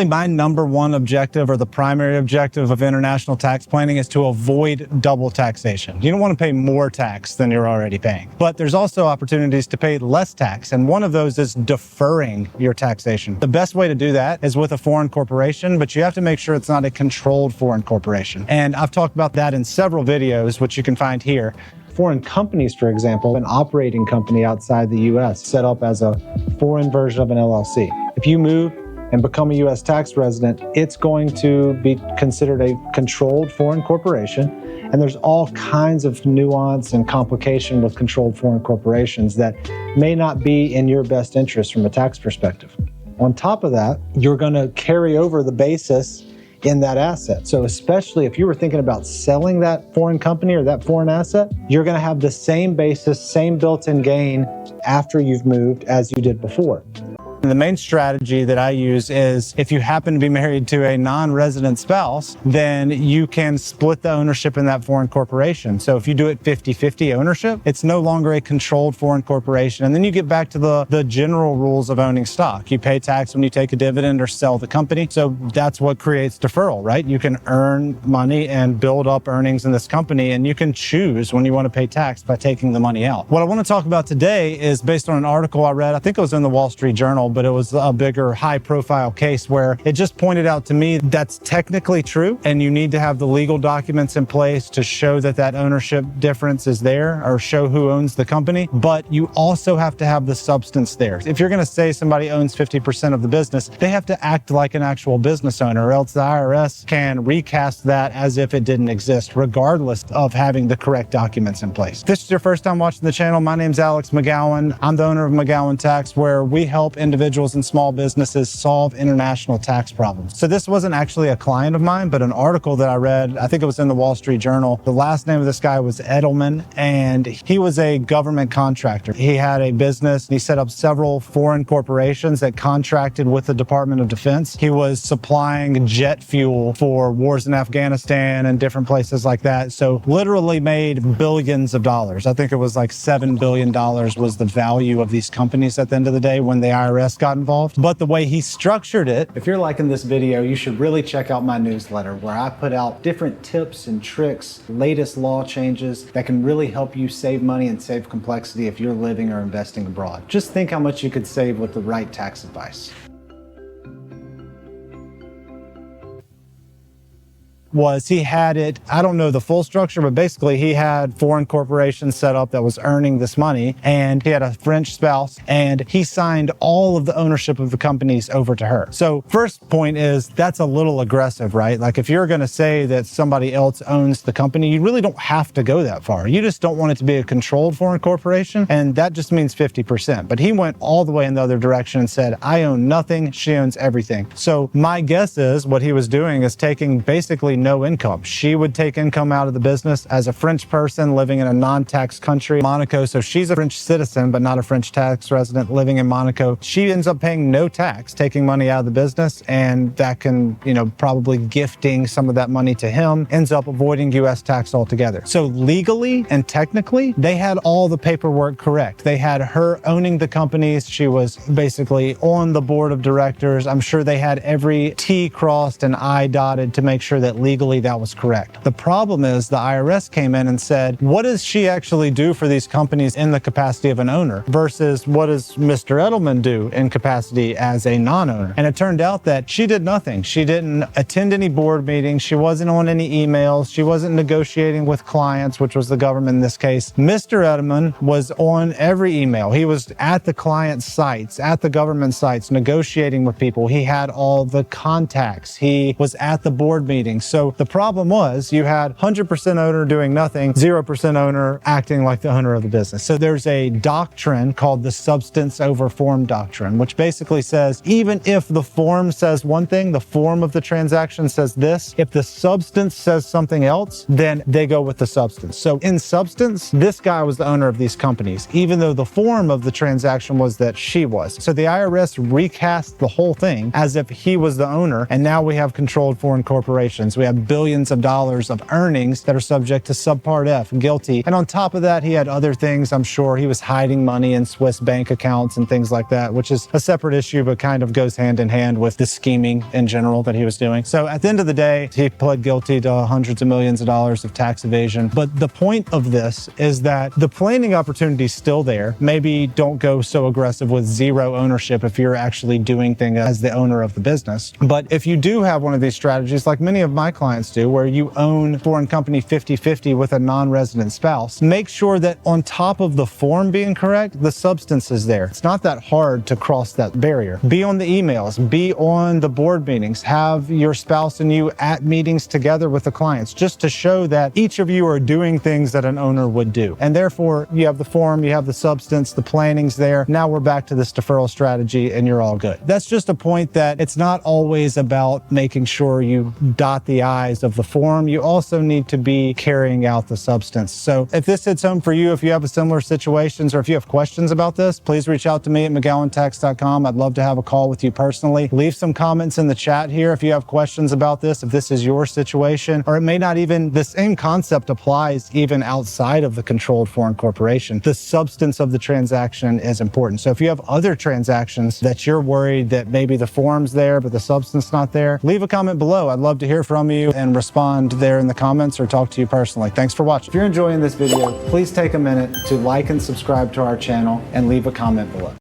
My number one objective, or the primary objective of international tax planning, is to avoid double taxation. You don't want to pay more tax than you're already paying. But there's also opportunities to pay less tax, and one of those is deferring your taxation. The best way to do that is with a foreign corporation, but you have to make sure it's not a controlled foreign corporation. And I've talked about that in several videos, which you can find here. Foreign companies, for example, an operating company outside the US set up as a foreign version of an LLC. If you move and become a US tax resident, it's going to be considered a controlled foreign corporation. And there's all kinds of nuance and complication with controlled foreign corporations that may not be in your best interest from a tax perspective. On top of that, you're going to carry over the basis in that asset. So especially if you were thinking about selling that foreign company or that foreign asset, you're going to have the same basis, same built-in gain after you've moved as you did before. The main strategy that I use is if you happen to be married to a non-resident spouse, then you can split the ownership in that foreign corporation. So if you do it 50-50 ownership, it's no longer a controlled foreign corporation. And then you get back to the general rules of owning stock. You pay tax when you take a dividend or sell the company. So that's what creates deferral, right? You can earn money and build up earnings in this company, and you can choose when you want to pay tax by taking the money out. What I want to talk about today is based on an article I read. I think it was in the Wall Street Journal, but it was a bigger, high-profile case where it just pointed out to me that's technically true, and you need to have the legal documents in place to show that that ownership difference is there, or show who owns the company, but you also have to have the substance there. If you're going to say somebody owns 50% of the business, they have to act like an actual business owner, or else the IRS can recast that as if it didn't exist, regardless of having the correct documents in place. If this is your first time watching the channel, my name's Alex McGowan. I'm the owner of McGowan Tax, where we help individuals and small businesses solve international tax problems. So this wasn't actually a client of mine, but an article that I read, I think it was in the Wall Street Journal. The last name of this guy was Edelman, and he was a government contractor. He had a business. He set up several foreign corporations that contracted with the Department of Defense. He was supplying jet fuel for wars in Afghanistan and different places like that. So literally made billions of dollars. I think it was like $7 billion was the value of these companies at the end of the day when the IRS got involved. But the way he structured it, if you're liking this video, you should really check out my newsletter, where I put out different tips and tricks, latest law changes that can really help you save money and save complexity if you're living or investing abroad. Just think how much you could save with the right tax advice. Was he had it, I don't know the full structure, but basically he had foreign corporations set up that was earning this money, and he had a French spouse, and he signed all of the ownership of the companies over to her. So first point is, that's a little aggressive, right? Like if you're going to say that somebody else owns the company, you really don't have to go that far. You just don't want it to be a controlled foreign corporation, and that just means 50%. But he went all the way in the other direction and said, I own nothing, she owns everything. So my guess is what he was doing is taking basically no income. She would take income out of the business as a French person living in a non-tax country, Monaco. So she's a French citizen, but not a French tax resident living in Monaco. She ends up paying no tax, taking money out of the business, and that can, probably gifting some of that money to him, ends up avoiding US tax altogether. So legally and technically, they had all the paperwork correct. They had her owning the companies. She was basically on the board of directors. I'm sure they had every T crossed and I dotted to make sure that legally that was correct. The problem is the IRS came in and said, what does she actually do for these companies in the capacity of an owner versus what does Mr. Edelman do in capacity as a non-owner? And it turned out that she did nothing. She didn't attend any board meetings. She wasn't on any emails. She wasn't negotiating with clients, which was the government in this case. Mr. Edelman was on every email. He was at the client sites, at the government sites, negotiating with people. He had all the contacts. He was at the board meetings. So the problem was you had 100% owner doing nothing, 0% owner acting like the owner of the business. So there's a doctrine called the substance over form doctrine, which basically says even if the form says one thing, the form of the transaction says this, if the substance says something else, then they go with the substance. So in substance, this guy was the owner of these companies, even though the form of the transaction was that she was. So the IRS recast the whole thing as if he was the owner, and now we have controlled foreign corporations. We have billions of dollars of earnings that are subject to subpart F, guilty. And on top of that, he had other things. I'm sure he was hiding money in Swiss bank accounts and things like that, which is a separate issue, but kind of goes hand in hand with the scheming in general that he was doing. So at the end of the day, he pled guilty to hundreds of millions of dollars of tax evasion. But the point of this is that the planning opportunity is still there. Maybe don't go so aggressive with zero ownership if you're actually doing things as the owner of the business. But if you do have one of these strategies, like many of my clients do, where you own foreign company 50-50 with a non-resident spouse, make sure that on top of the form being correct, the substance is there. It's not that hard to cross that barrier. Be on the emails, be on the board meetings, have your spouse and you at meetings together with the clients, just to show that each of you are doing things that an owner would do. And therefore, you have the form, you have the substance, the planning's there. Now we're back to this deferral strategy and you're all good. That's just a point that it's not always about making sure you dot the I's of the form. You also need to be carrying out the substance. So if this hits home for you, if you have a similar situations or if you have questions about this, please reach out to me at McGowanTax.com. I'd love to have a call with you personally. Leave some comments in the chat here if you have questions about this, if this is your situation, or it may not even, the same concept applies even outside of the controlled foreign corporation. The substance of the transaction is important. So if you have other transactions that you're worried that maybe the form's there, but the substance not there, leave a comment below. I'd love to hear from you and respond there in the comments or talk to you personally. Thanks for watching. If you're enjoying this video, please take a minute to like and subscribe to our channel and leave a comment below.